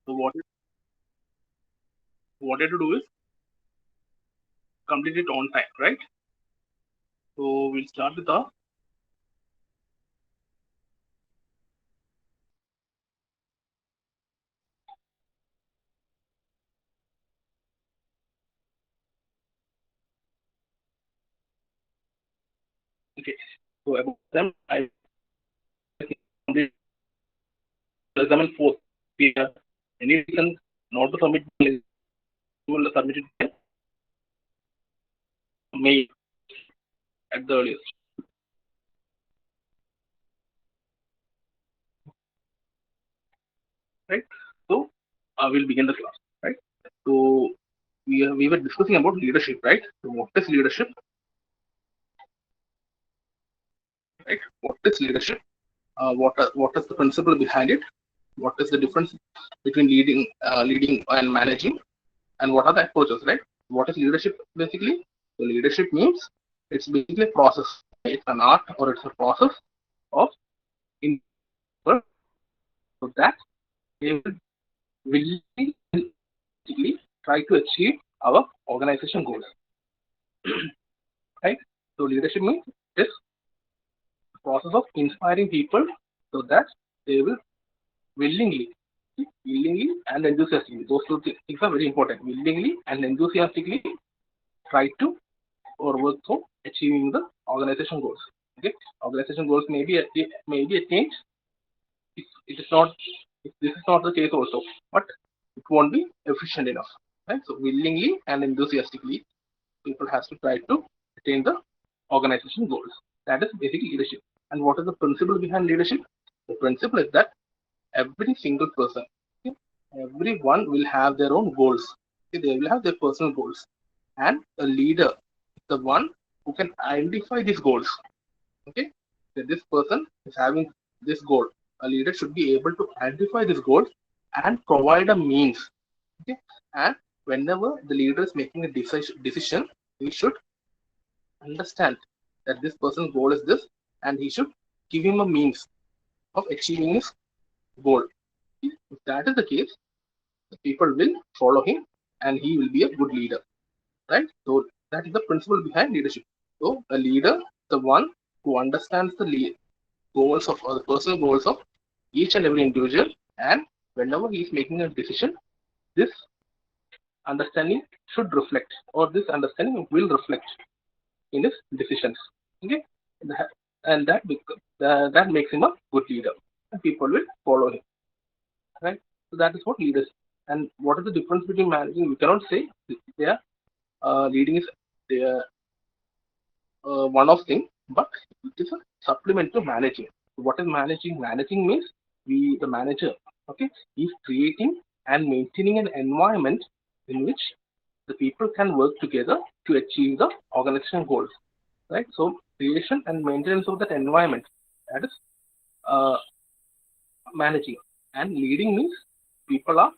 So what you have to do is complete it on time, right? So we'll start with the okay. So about them, I complete examine 4. We have any reason not to submit, you will submit it by May at the earliest, right? So we'll begin the class, right? So we were discussing about leadership, right? So what is leadership, right? What is leadership? What is the principle behind it? What is the difference between leading and managing? And what are the approaches, right? What is leadership basically? So leadership means it's basically a process. It's an art or it's a process of in so that they will willingly try to achieve our organization goals, right? So leadership means this process of inspiring people so that they will willingly, willingly and enthusiastically. Those two things are very important. Willingly and enthusiastically try to or work for achieving the organization goals. Okay, organization goals may be attained if it is not, if this is not the case also, but it won't be efficient enough. Right? So willingly and enthusiastically, people has to try to attain the organization goals. That is basic leadership. And what is the principle behind leadership? The principle is that every single person, okay, everyone will have their own goals. Okay, they will have their personal goals, and a leader is the one who can identify these goals. Okay, so this person is having this goal. A leader should be able to identify this goal and provide a means. Okay, and whenever the leader is making a decision, he should understand that this person's goal is this, and he should give him a means of achieving his goal. If that is the case, the people will follow him and he will be a good leader, right? So that is the principle behind leadership. So a leader, the one who understands the goals of, or the personal goals of each and every individual, and whenever he is making a decision, this understanding should reflect, or this understanding will reflect in his decisions. Okay, and that makes him a good leader, and people will follow him, right? So that is what leaders. And what is the difference between managing? We cannot say they are leading is they are one of thing, but it is a supplement to managing. What is managing? Managing means the manager, okay, is creating and maintaining an environment in which the people can work together to achieve the organizational goals, right? So creation and maintenance of that environment, that is uh, managing. And leading means people are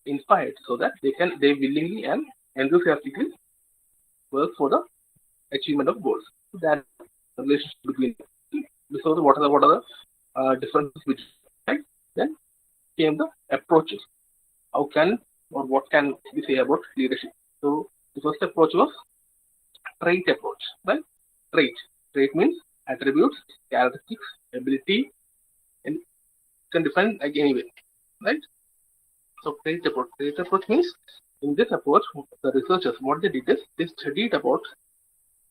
inspired so that they willingly and enthusiastically work for the achievement of goals. So that relationship between them. So what are the differences between, right? Then came the approaches. How can or what can we say about leadership? So the first approach was trait approach, right? Trait. Trait means attributes, characteristics, ability, and can define like anyway, right? So trait approach. Trait approach means in this approach, the researchers what they did is they studied about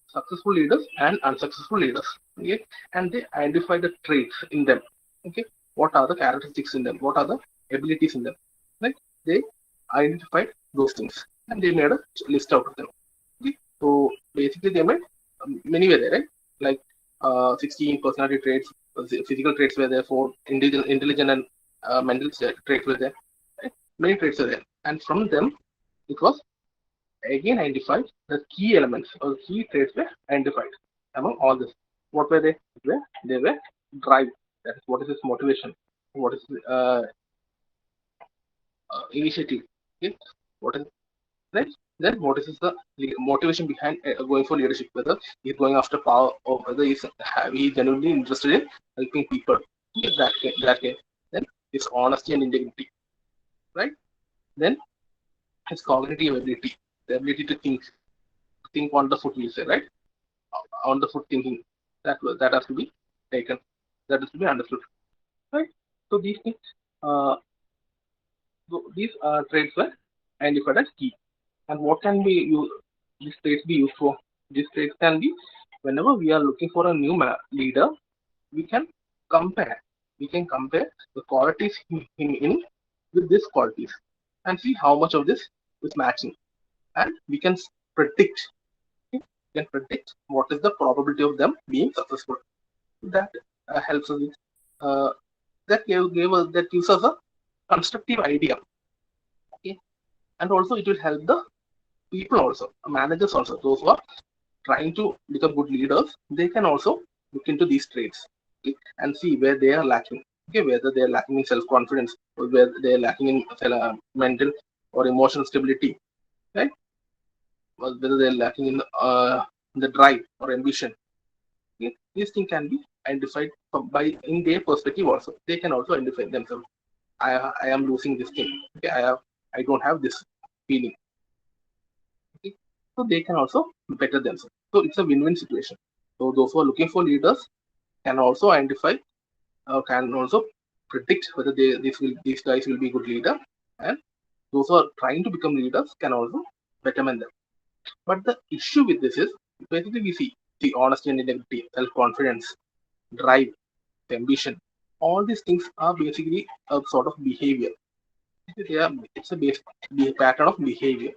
successful leaders and unsuccessful leaders. Okay, and they identify the traits in them. Okay, what are the characteristics in them? What are the abilities in them? Right? They identified those things and they made a list out of them. Okay, so basically they made many were there, right? Like 16 personality traits, physical traits were there, 4 intelligent and mental traits were there. Right? Many traits are there, and from them it was again identified the key elements or key traits were identified among all this. What were they? They were drive. That is what is his motivation. What is initiative? Okay. What is right? Then what is the motivation behind going for leadership? Whether he's going after power or whether he's genuinely interested in helping people. Okay, that case. Then it's honesty and integrity. right? Then his cognitive ability, the ability to think on the foot, we say, right? On the foot thinking, that has to be taken, that is to be understood, right? So these things, uh, these traits were identified as key. And what can be these traits be used for? These traits can be whenever we are looking for a new leader, we can compare. We can compare the qualities in with these qualities and see how much of this is matching. And we can predict. We can predict what is the probability of them being successful. That helps us with that gives us a constructive idea. Okay, and also it will help the people also, managers also, those who are trying to become good leaders, they can also look into these traits, okay, and see where they are lacking. Okay, whether they are lacking in self-confidence or whether they are lacking in mental or emotional stability, right? Or whether they are lacking in the drive or ambition. Okay? These things can be identified by in their perspective also. They can also identify themselves. I am losing this thing. Okay, I don't have this feeling. Okay? So they can also better themselves. So it's a win-win situation. So those who are looking for leaders can also identify, can also predict whether these guys will be good leader, and those who are trying to become leaders can also betterment them. But the issue with this is basically we see the honesty and integrity, self-confidence, drive, ambition. All these things are basically a sort of behavior. It's a pattern of behavior,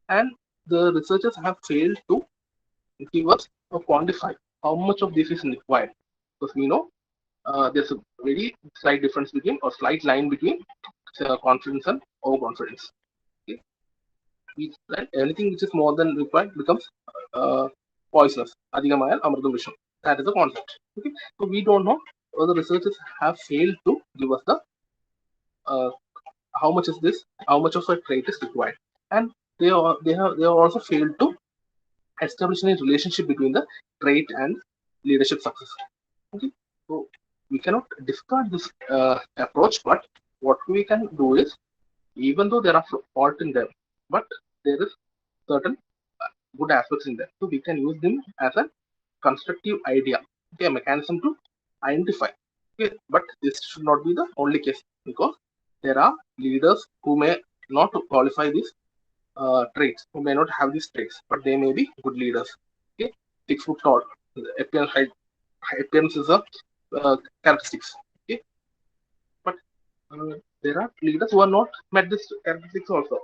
and the researchers have failed to give us or quantify how much of this is required, because we know there's a very slight difference between or slight line between confidence and overconfidence. Okay? Right? Anything which is more than required becomes uh, poisonous. Adhigamayal amrutam visham. That is the concept. Okay? So we don't know. The researchers have failed to give us the uh, how much is this, how much of a trait is required, and they have also failed to establish a relationship between the trait and leadership success. Okay, so we cannot discard this approach, but what we can do is, even though there are fault in them, but there is certain good aspects in them, so we can use them as a constructive idea, okay, a mechanism to identify. Okay, but this should not be the only case, because there are leaders who may not qualify these traits, who may not have these traits, but they may be good leaders. Okay, 6 foot tall, appearance height, appearance is a characteristics. Okay, but there are leaders who are not met this characteristics also.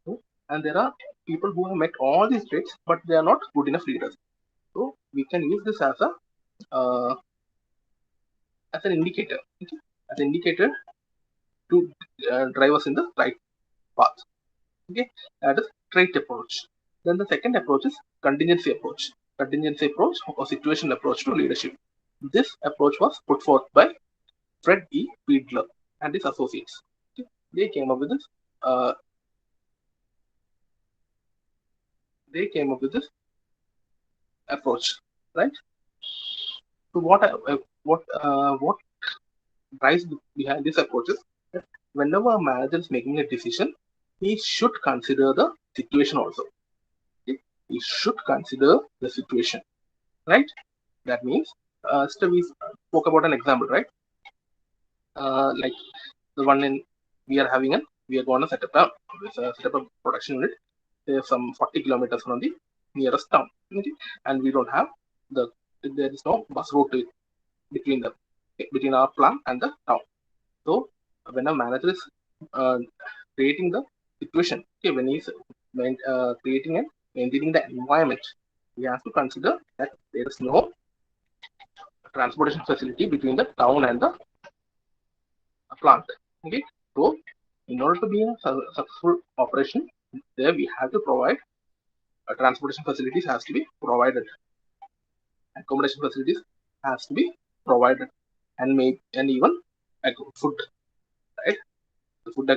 Okay? And there are people who have met all these traits, but they are not good enough leaders. So we can use this as an indicator, okay? As an indicator to drive us in the right path. Okay, that is trait approach. Then the second approach is contingency approach. Contingency approach or situation approach to leadership. This approach was put forth by Fred E. Fiedler and his associates. Okay? They came up with this. They came up with this approach, right? So what drives behind this approach is that whenever a manager is making a decision, he should consider the situation also. Okay? He should consider the situation, right? That means, still we spoke about an example, right? Like the one in we are having we are going to set up a production unit some 40 kilometers from the nearest town, okay? And we don't have there is no bus route between them, okay? Between our plant and the town. So when a manager is uh, creating the situation, okay, when he's creating and maintaining the environment, he has to consider that there is no transportation facility between the town and the plant. Okay, so in order to be a successful operation, there we have to provide transportation facilities has to be provided, accommodation facilities has to be provided, and even food, right? The food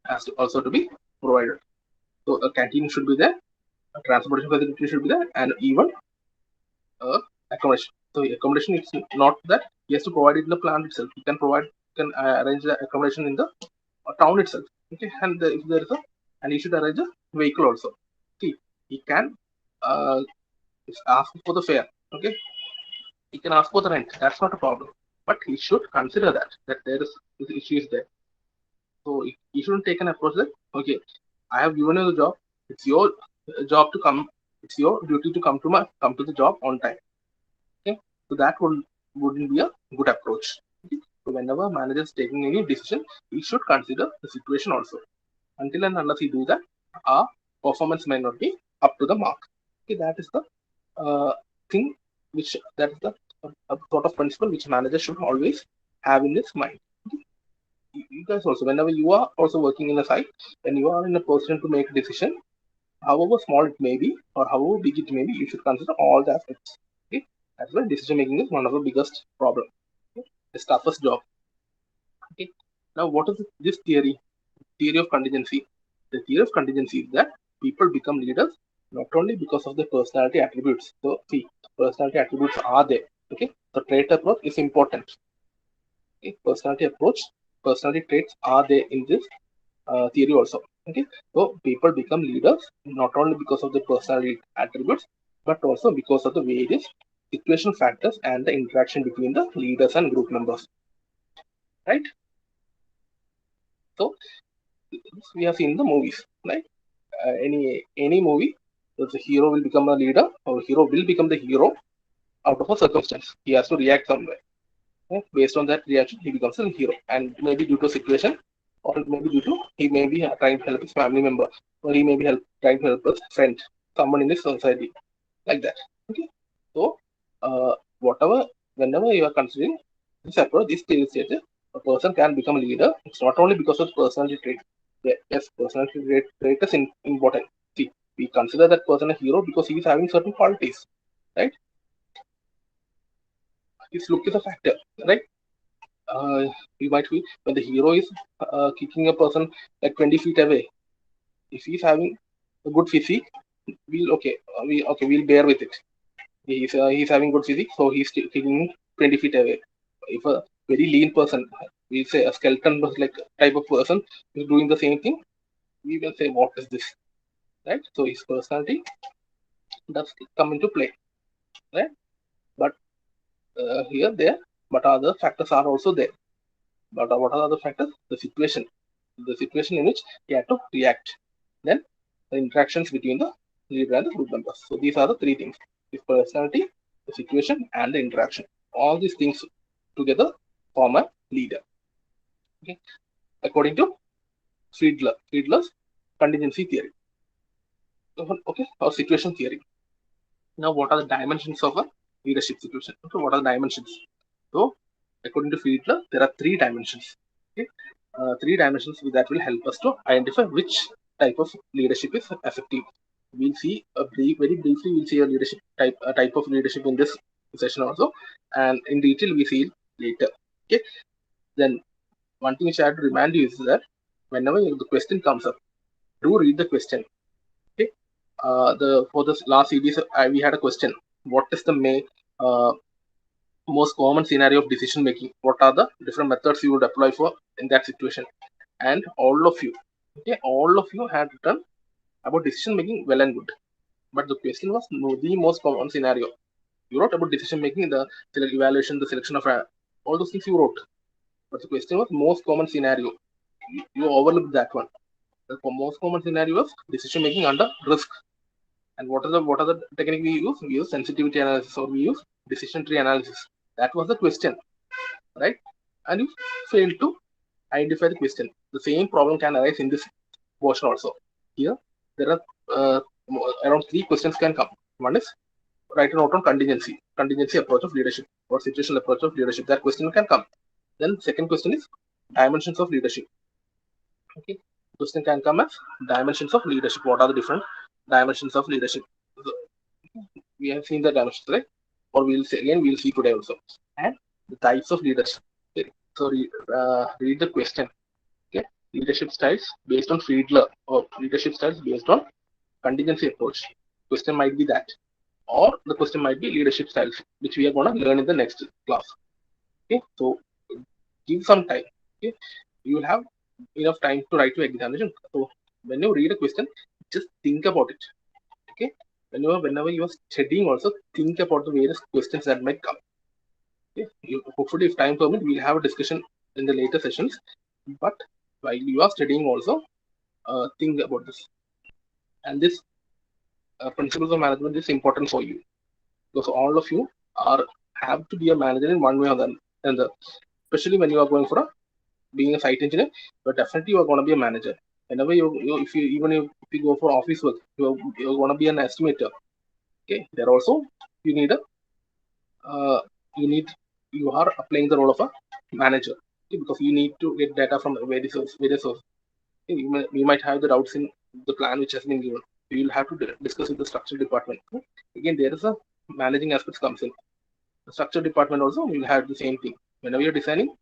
has to also to be provided. So a canteen should be there, a transportation facility should be there, and even accommodation. So accommodation is not that he has to provide it in the plant itself. He can arrange the accommodation in the town itself. Okay, and if there is a, and he should arrange a vehicle also. See, he can ask for the fare. Okay, he can ask for the rent. That's not a problem. But he should consider that there is this issue is there. So he shouldn't take an approach that, okay, I have given you the job. It's your job to come. It's your duty to come to the job on time. Okay, so that wouldn't be a good approach. Okay? So whenever manager is taking any decision, he should consider the situation also. Until and unless he do that, our performance may not be up to the mark. Okay, that is the thing which that is the sort of principle which manager should always have in his mind. Okay? You guys also, whenever you are also working in a site, when you are in a position to make a decision, however small it may be or however big it may be, you should consider all the aspects. Okay, that's why decision making is one of the biggest problem. Okay? The toughest job. Okay, now what is this theory? Theory of contingency. The theory of contingency is that people become leaders not only because of their personality attributes. So see, personality attributes are there. Okay, the trait approach is important. Okay, personality traits are there in this theory also. Okay, so people become leaders not only because of the personality attributes, but also because of the various situational factors and the interaction between the leaders and group members. Right? So we have seen the movies, right? Any movie, the hero will become a leader, or hero will become the hero out of a circumstance. He has to react somewhere. Okay? Based on that reaction, he becomes a hero, and maybe due to a situation, or maybe due to he may be trying to help his family member, or he may be trying to help his friend, someone in his society, like that. Okay, so whatever, whenever you are considering this approach, this theory states a person can become a leader. It's not only because of personality trait. Yes, personality trait is important. See, we consider that person a hero because he is having certain qualities, right? His look is a factor, right? You might feel when the hero is kicking a person like 20 feet away. If he's having a good physique, we'll bear with it. He's having good physique, so he's kicking 20 feet away. If a very lean person, we say a skeleton like type of person is doing the same thing, we will say, what is this, right? So his personality does come into play, right? But here, there, but other factors are also there. But what are the factors? The situation in which he had to react. Then the interactions between the leader and the group members. So these are the three things: his personality, the situation, and the interaction. All these things together form a leader. Okay, according to Friedler's contingency theory. Okay, or situation theory. Now, what are the dimensions of a leadership situation? Okay, what are the dimensions? So, according to Friedler, there are three dimensions. Okay, three dimensions that will help us to identify which type of leadership is effective. We'll see very briefly. We'll see a type of leadership in this session also, and in detail we see it later. Okay, then one thing which I have to remind you is that whenever the question comes up, do read the question. Okay, for this last series, we had a question: what is the most common scenario of decision making? What are the different methods you would apply for in that situation? And all of you, okay, all of you had written about decision making, well and good. But the question was the most common scenario. You wrote about decision making, the evaluation, the selection of all those things you wrote. But the question was most common scenario. You overlooked that one. The most common scenario was decision making under risk. And what are the technique we use? We use sensitivity analysis, or we use decision tree analysis. That was the question, right? And you failed to identify the question. The same problem can arise in this portion also. Here, there are around three questions can come. One is write a note on contingency approach of leadership, or situational approach of leadership. That question can come. Then second question is dimensions of leadership. Okay, question can come as dimensions of leadership. What are the different dimensions of leadership? So, we have seen the dimensions, right? Or we'll see today also. And the types of leadership. Okay. So read the question. Okay, leadership styles based on Friedler, or leadership styles based on contingency approach. Question might be that, or the question might be leadership styles, which we are going to learn in the next class. Okay, so give some time. Okay, you will have enough time to write your examination. So when you read a question, just think about it. Okay, whenever you are studying, also think about the various questions that might come. Okay, hopefully, if time permit, we'll have a discussion in the later sessions. But while you are studying, also think about this. And this principles of management is important for you, because all of you are have to be a manager in one way or the other. Especially when you are going for being a site engineer, but definitely you are going to be a manager. Whenever if you even if you go for office work, you're going to be an estimator. Okay, there also you need a uh, you need you are playing the role of a manager. Okay, because you need to get data from various sources. Okay, you might have the doubts in the plan which has been given. You will have to discuss with the structural department. Okay? Again, there is a managing aspect comes in. The structure department also will have the same thing. Whenever you're designing,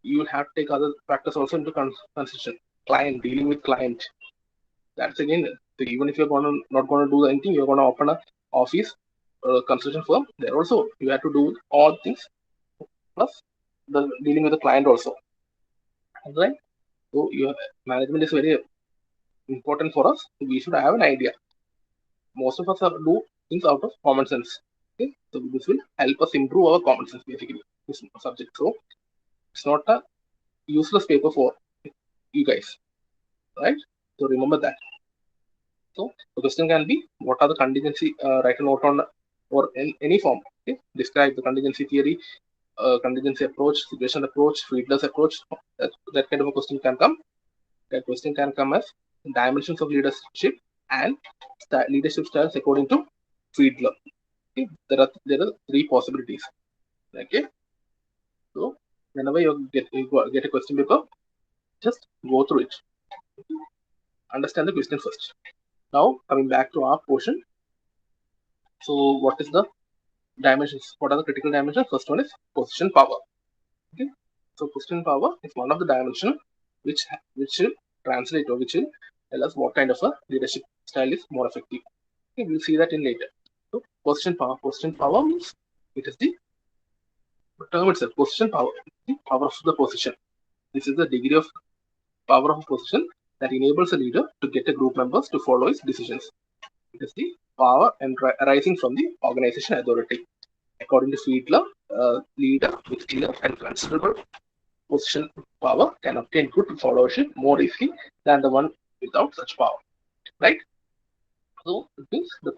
you will have to take other factors also into consideration. Client, dealing with client. That's again, so even if you're not going to do anything, you're going to open a office or a construction firm. There also you have to do all things plus the dealing with the client also. Right? So your management is very important for us. We should have an idea. Most of us are do things out of common sense. Okay, so this will help us improve our common sense basically. This subject. So it's not a useless paper for you guys, right? So remember that. So the question can be, what are the contingency? Write a note on or in any form. Okay, describe the contingency theory, contingency approach, situation approach, Fiedler's approach. That kind of a question can come. That question can come as dimensions of leadership and leadership styles according to Fiedler. Okay, there are three possibilities. Okay, so whenever you get a question paper, just go through it. Understand the question first. Now coming back to our portion. So what is the dimensions? What are the critical dimensions? First one is position power. Okay, so position power is one of the dimension which will translate or which will tell us what kind of a leadership style is more effective. Okay, we'll see that in later. So position power. Position power means it is the term itself. Position power, the power of the position. This is the degree of power of a position that enables a leader to get a group members to follow his decisions. It is the power arising from the organization authority. According to Fiedler, leader with clear and considerable position power can obtain good followership more easily than the one without such power. Right? So it means the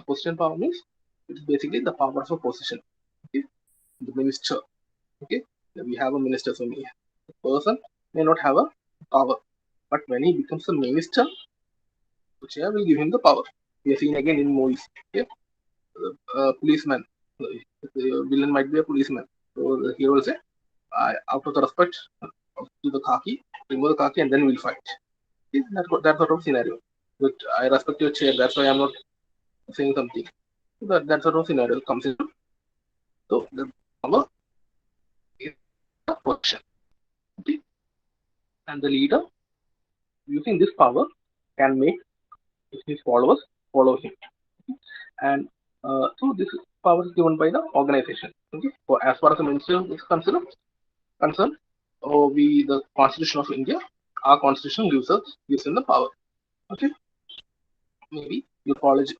position power means it is basically the power of a position. Okay? The minister. Okay, we have a minister. So the person may not have a power, but when he becomes a minister, the chair will give him the power. We have seen again in movies. Okay? Policeman. The villain might be a policeman. So the hero will say, out of the respect to the khaki, remove the khaki and then we'll fight. Okay? That sort of scenario. But I respect your chair, that's why I'm not saying something. So that sort of scenario comes into. So the power is the position. Okay? And the leader, using this power, can make his followers follow him. Okay? And so this power is given by the organization. Okay? So as far as the minister is concerned, we the Constitution of India, our Constitution gives him the power. Okay, maybe your college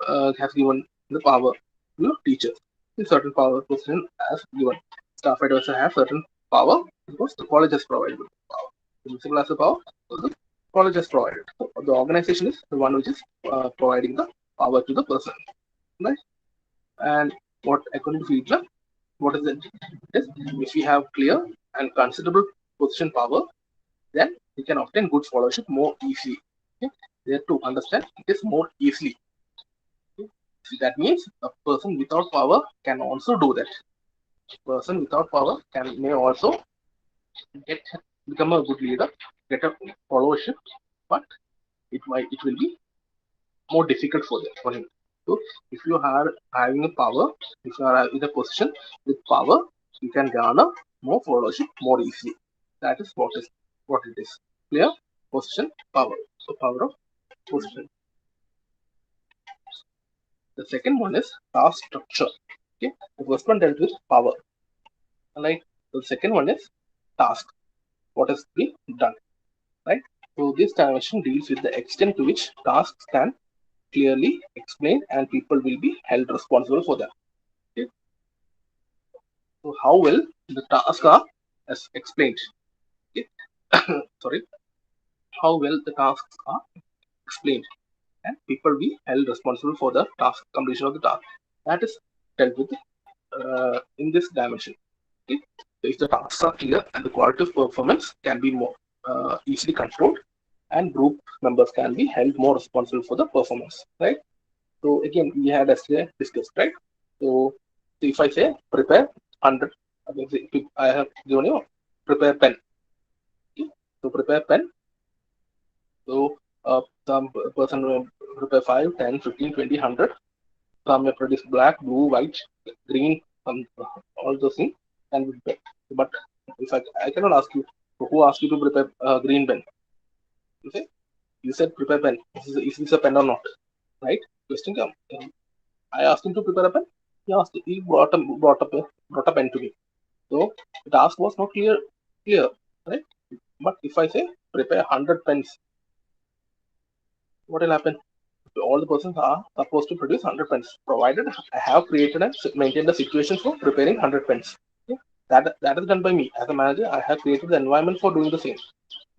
has given the power to your teachers. In certain power position has given. Staff advisor has certain power because the college has provided the power. The principal has the power, so the college has provided. So the organization is the one which is providing the power to the person, right? And what according to Fiedler, what is it? Is if we have clear and considerable position power, then we can obtain good followership more easily. Okay? There to understand it is more easily. Okay? So that means a person without power can also do that. A person without power may also become a good leader, get a followership, but it will be more difficult for him. So if you are having a power, if you are in a position with power, you can garner more followership more easily. That is what it is. Clear? Position, power. So power of position. The second one is task structure. Okay. The first one dealt with power. Like the second one is task. What has to be done? So this dimension deals with the extent to which tasks can clearly explain and people will be held responsible for them. Okay. So how well the tasks are as explained. Okay. Sorry. How well the tasks are explained and people be held responsible for the task completion of the task. That is dealt with in this dimension. Okay. So if the tasks are clear and the quality of performance can be more easily controlled, and group members can be held more responsible for the performance, right? So again, we had yesterday discussed, right? So if I say prepare 100, I have given you prepare pen. Okay? So prepare pen. So some person will prepare 5, 10, 15, 20, 100. Some may produce black, blue, white, green, all those things can be prepared. But if I cannot ask you, who asked you to prepare green pen? You say, you said prepare pen. Is this a pen or not? Right? Question come. I asked him to prepare a pen. He brought a pen to me. So the task was not clear, right? But if I say prepare 100 pens, what will happen? All the persons are supposed to produce 100 pens, provided I have created and maintained the situation for preparing 100 pens. Okay? That is done by me as a manager. I have created the environment for doing the same.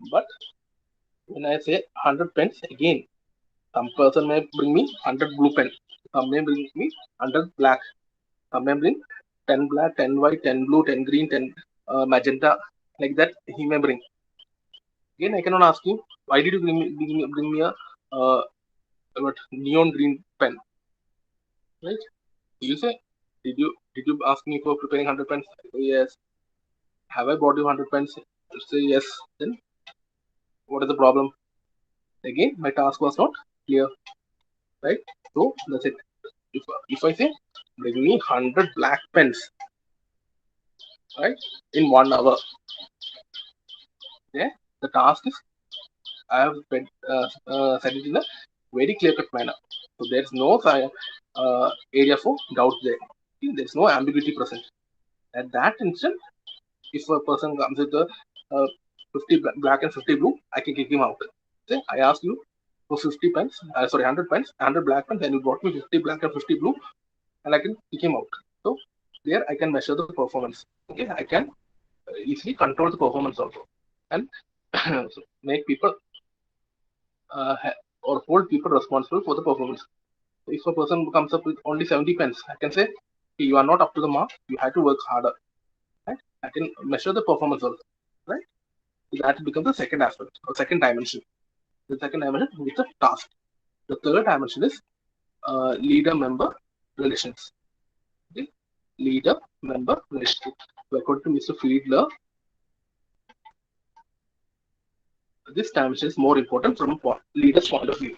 But when I say 100 pens, again, some person may bring me 100 blue pen, some may bring me 100 black, some may bring 10 black, 10 white, 10 blue, 10 green, 10 magenta, like that he may bring. Again, I cannot ask you, why did you bring me a neon green pen, right? You say, did you ask me for preparing 100 pens? Yes. Have I bought you 100 pens? You say yes. Then what is the problem? Again, my task was not clear, right? So that's it. If I say bring me 100 black pens, right, in 1 hour, yeah, the task is I have said it in a very clear cut manner. So there's no area for doubt there. There's no ambiguity present. At that instant, if a person comes with a 50 black and 50 blue, I can kick him out. Say, I asked you for 50 pens, 100 pens, 100 black pens, and you brought me 50 black and 50 blue, and I can kick him out. So there I can measure the performance. Okay, I can easily control the performance also, and so make people or hold people responsible for the performance. If a person comes up with only 70 pens, I can say, hey, you are not up to the mark. You have to work harder. Right? I can measure the performance also. Right? So that becomes the second aspect or second dimension. The second dimension is the task. The third dimension is leader-member relations. Okay? Leader-member relationship. So according to Mr. Fiedler, this dimension is more important from a leader's point of view.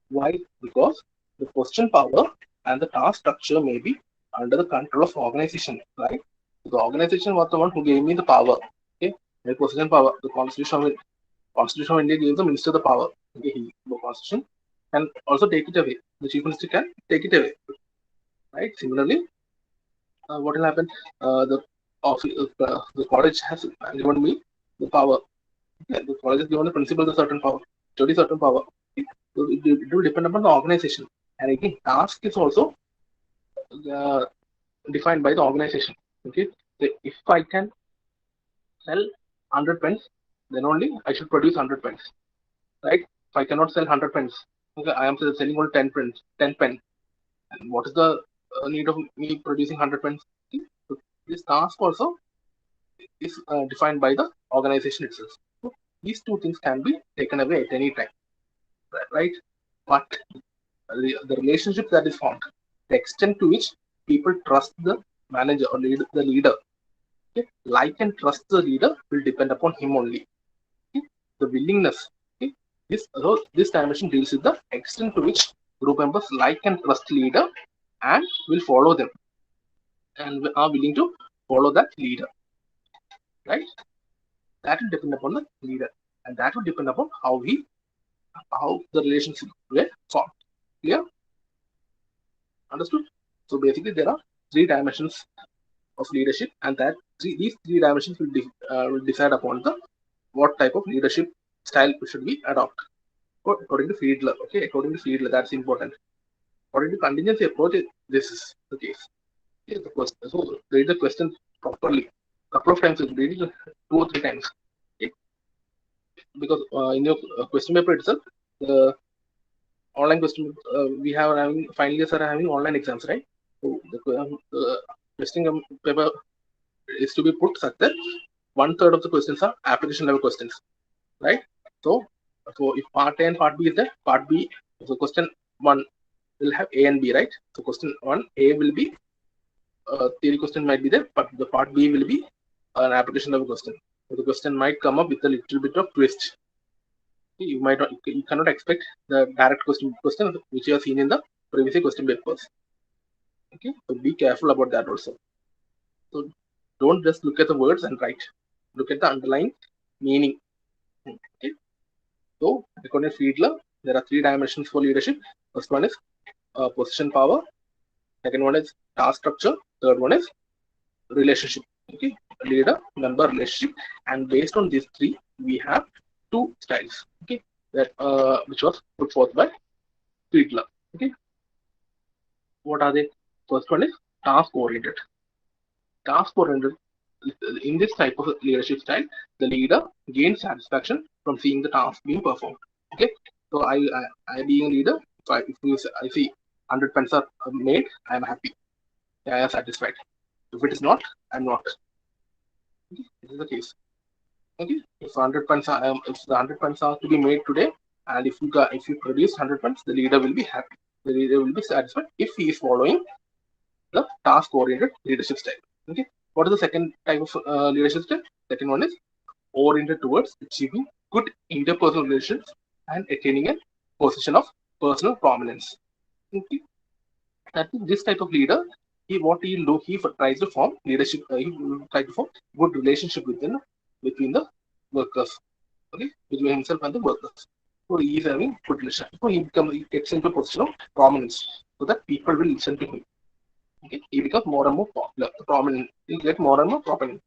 Why? Because the question power and the task structure may be under the control of organization, right? The organization was the one who gave me the power. Okay, the position power. The Constitution of India gave the minister the power. Okay, the Constitution can also take it away. The chief minister can take it away, right? Similarly, what will happen? The college has given me the power. Okay, the college has given the principal the certain power, study certain power. Okay? So it will depend upon the organization. And again, task is also uh, defined by the organization. Okay, so if I can sell 100 pens, then only I should produce 100 pens, right? If I cannot sell 100 pens, okay, I am selling only 10 pens, 10 pen. And what is the need of me producing 100 pens? Okay? So this task also is defined by the organization itself. So these two things can be taken away at any time, right? But the relationship that is formed, the extent to which people trust the manager or the leader, okay, like and trust the leader will depend upon him only. Okay? The willingness, okay, this dimension deals with the extent to which group members like and trust leader and will follow them and are willing to follow that leader, right? That will depend upon the leader, and that will depend upon how the relationship were formed. Clear? Understood? So basically, there are 3 dimensions of leadership, and these 3 dimensions will decide upon the what type of leadership style should be adopted. According to Fiedler, okay, according to Fiedler, that's important. According to contingency approach, this is the case. Okay, the question, so read the question properly. Couple of times, read it 2 or 3 times. Okay, because in your question paper itself, the online question we have having final years are having online exams, right? So the question paper is to be put such that 1/3 of the questions are application level questions, right? So if part A and part B is there, part B, so question 1 will have A and B, right? So question 1 A will be theory question might be there, but the part B will be an application level question. So the question might come up with a little bit of twist. You might not, you cannot expect the direct question which you have seen in the previous question papers. Okay, so be careful about that also. So don't just look at the words and write. Look at the underlying meaning. Okay. So according to Fiedler, there are 3 dimensions for leadership. First one is position power. Second one is task structure. Third one is relationship. Okay, leader member relationship, and based on these 3, we have 2 styles. Okay, that which was put forth by Fiedler. Okay, what are they? First one is task oriented. Task oriented. In this type of leadership style, the leader gains satisfaction from seeing the task being performed. Okay, so I being a leader, if I see 100 pens are made, I am happy. I am satisfied. If it is not, I am not. Okay, this is the case. Okay, if 100 pens are if the 100 pens are to be made today, and if you produce 100 pens, the leader will be happy. The leader will be satisfied if he is following the task-oriented leadership style. Okay, what is the second type of leadership style? Second one is oriented towards achieving good interpersonal relations and attaining a position of personal prominence. Okay, that is this type of leader. What he will do, he tries to form leadership. He will try to form good relationship between the workers. Okay, between himself and the workers. So he is having good relationship. So he gets into a position of prominence, so that people will listen to him. Okay, he becomes more and more popular, prominent. He get more and more prominent.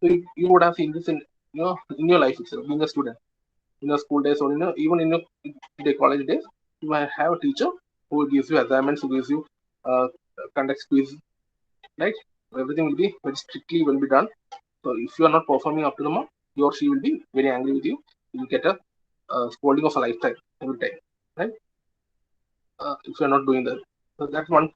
So you would have seen this in your life itself, being a student, in your school days, or even in your college days. You might have a teacher who gives you assignments, who gives you conduct quiz, right? Everything will be very strictly will be done. So if you are not performing up to the mark, he or she will be very angry with you. You will get a scolding of a lifetime every time, right? If you are not doing that, so that's one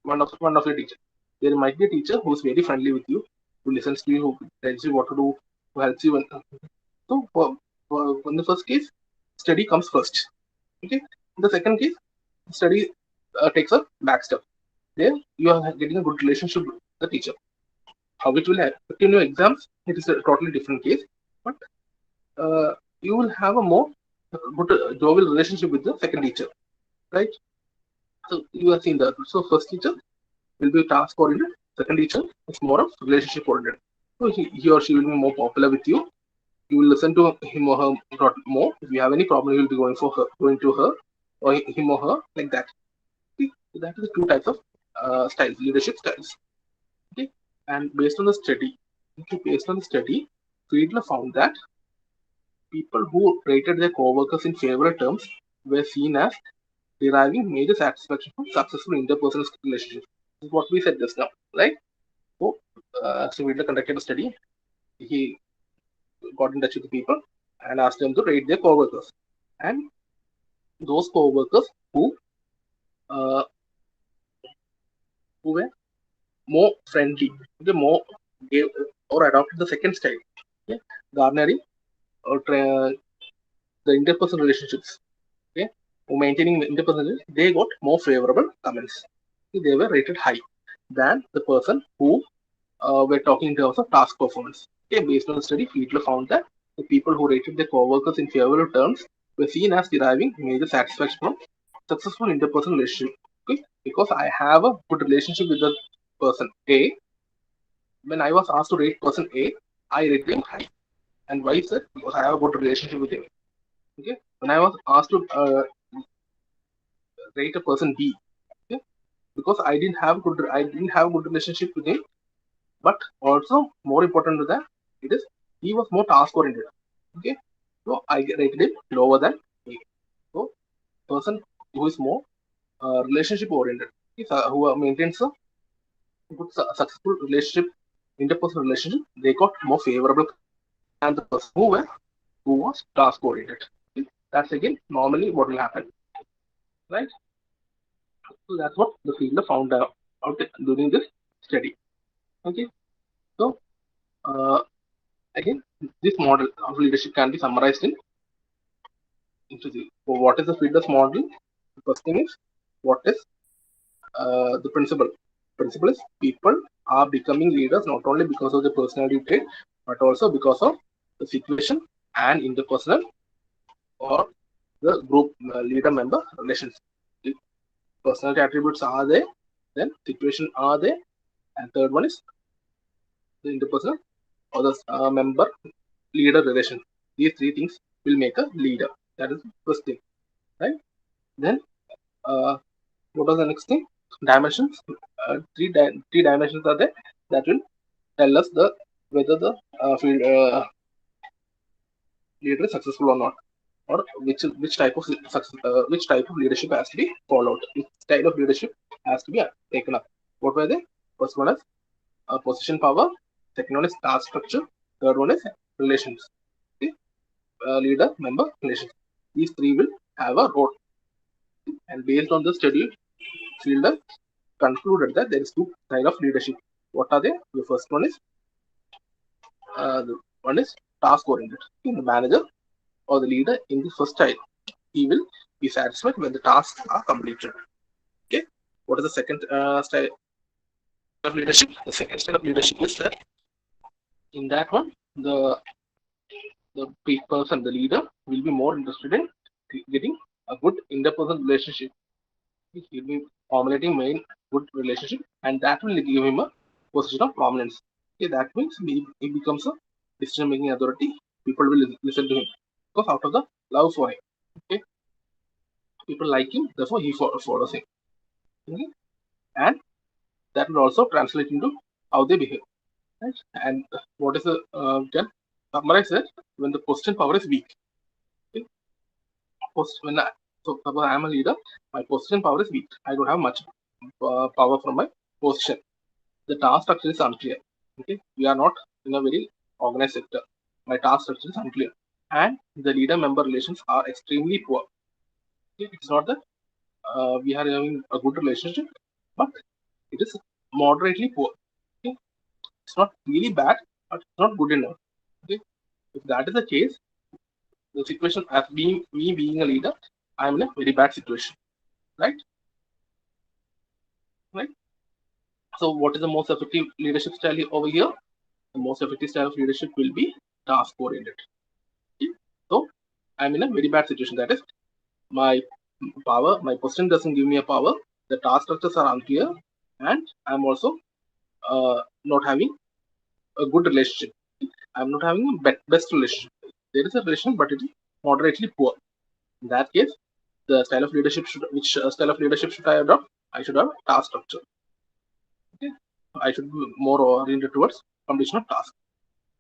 of your teacher. There might be a teacher who is very friendly with you, who listens to you, who tells you what to do, who helps you. So in the first case, study comes first. Okay. In the second case, study takes a back step. There, you are getting a good relationship with the teacher. How it will affect in your exams, it is a totally different case. But you will have a more good jovial relationship with the second teacher, right? So you have seen that. So first teacher will be task oriented. Second teacher is more of relationship oriented. So he or she will be more popular with you. You will listen to him or her not more. If you have any problem, you will be going to her or him or her, like that. Okay? So that is the 2 types of styles, leadership styles. Okay, and based on the study, Fiedler found that people who rated their co-workers in favorable terms were seen as deriving major satisfaction from successful interpersonal relationships. This is what we said just now, right? So Fiedler conducted a study. He got in touch with the people and asked them to rate their co-workers. And those co-workers uh, who were more friendly, okay, more gave or adopted the second style, okay, garnering or the interpersonal relationships, okay, or maintaining the interpersonal relationships, they got more favorable comments. Okay, they were rated high than the person who were talking in terms of task performance. Okay, based on the study, Fiedler found that the people who rated their co-workers in favorable terms were seen as deriving major satisfaction from successful interpersonal relationship. Okay, because I have a good relationship with the person A. When I was asked to rate person A, I rated him high. And why is that? Because I have a good relationship with him. Okay, when I was asked to rate a person B, okay, because I didn't have a good relationship with him, but also more important than that, it is he was more task oriented. Okay, So I rated it lower than A. So person who is more relationship oriented, who maintains a good successful relationship, interpersonal relationship, they got more favorable than the person who was task oriented. That's again normally what will happen, right? So that's what the fielder found out during this study. Okay, so uh, again, this model of leadership can be summarized into the. So what is the fielder's model? The first thing is what is the principle. Principle is people are becoming leaders not only because of the personality trait, but also because of the situation and interpersonal or the group leader member relations. If personality attributes are there, then situation are there, and third one is the interpersonal or the member leader relation. These three things will make a leader. That is the first thing, right? Then uh, what was the next thing? Dimensions. Three dimensions are there that will tell us the whether the field leader is successful or not, or which type of which type of leadership has to be followed, which style of leadership has to be taken up. What were they? First one is position power, second one is task structure, third one is relations. Okay? Leader member relations. These three will have a role, and based on the study, Fielder concluded that there is two style of leadership. What are they? The first one is task oriented. The manager or the leader in the first style, he will be satisfied when the tasks are completed. Okay. What is the second style of leadership? The second style of leadership is that in that one, the person, the leader, will be more interested in getting a good interpersonal relationship. He'll be formulating main good relationship, and that will give him a position of prominence. Okay, that means he becomes a decision-making authority. People will listen to him because out of the love for him. Okay, people like him, therefore he follows him. Okay? And that will also translate into how they behave. Right? And what is the can summarize that when the question power is weak. Okay? When so suppose I am a leader, my position power is weak. I don't have much power from my position. The task structure is unclear. Okay, we are not in a very organized sector. My task structure is unclear, and the leader-member relations are extremely poor. Okay? It's not that we are having a good relationship, but it is moderately poor. Okay? It's not really bad, but it's not good enough. Okay? If that is the case, the situation as being me being a leader, I am in a very bad situation, right? Right. So, what is the most effective leadership style over here? The most effective style of leadership will be task oriented. Okay? So, I'm in a very bad situation. That is, my my position doesn't give me a power. The task structures are unclear, and I'm also not having a good relationship. I'm not having a best relationship. There is a relationship, but it is moderately poor. In that case, the style of leadership which style of leadership should I adopt? I should have task structure. Okay, I should be more oriented towards completion of task.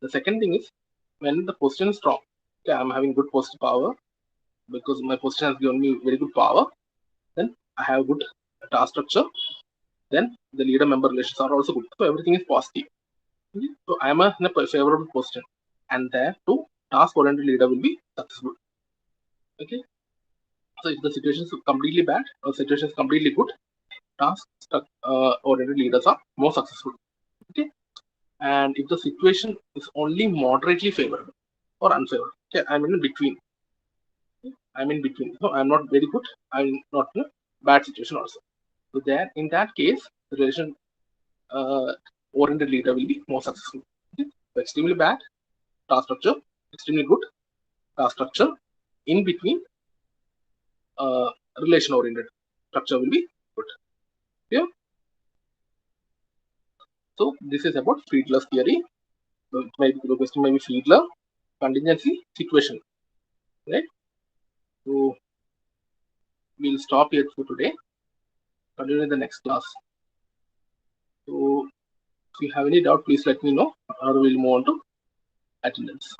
The second thing is when the position is strong. Okay, I'm having good post power because my position has given me very good power. Then I have good task structure. Then the leader member relations are also good. So everything is positive. Okay? So I am in a favorable position, and there too task oriented leader will be successful. Okay. So if the situation is completely bad or situation is completely good, task oriented leaders are more successful. Okay. And if the situation is only moderately favorable or unfavorable, okay, I'm in between. Okay? I'm in between. So I'm not very good. I'm not in a bad situation also. So there, in that case, the relation oriented leader will be more successful. Okay? So extremely bad task structure, extremely good task structure. In between, uh, relation oriented structure will be good. Yeah. So this is about Friedler's theory. So the question may be Friedler, contingency, situation. Right. So we'll stop here for today. Continue in the next class. So if you have any doubt, please let me know, or we'll move on to attendance.